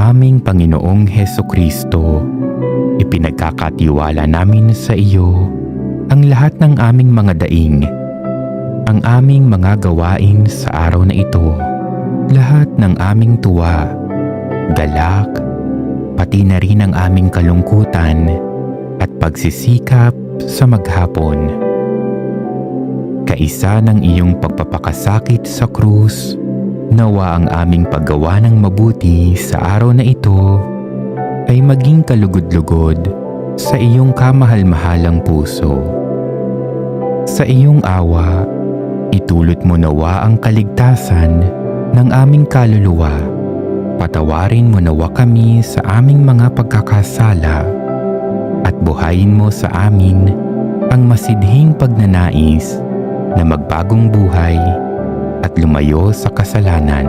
aming Panginoong Hesukristo, ipinagkakatiwala namin sa iyo ang lahat ng aming mga daing, ang aming mga gawain sa araw na ito, lahat ng aming tuwa, galak, pati na rin ang aming kalungkutan at pagsisikap sa maghapon. Kaisa ng iyong pagpapakasakit sa krus, nawa ang aming paggawa ng mabuti sa araw na ito ay maging kalugod-lugod sa iyong kamahal-mahalang puso. Sa iyong awa, itulot mo nawa ang kaligtasan ng aming kaluluwa. Patawarin mo nawa kami sa aming mga pagkakasala at buhayin mo sa amin ang masidhing pagnanais na magbagong buhay at lumayo sa kasalanan.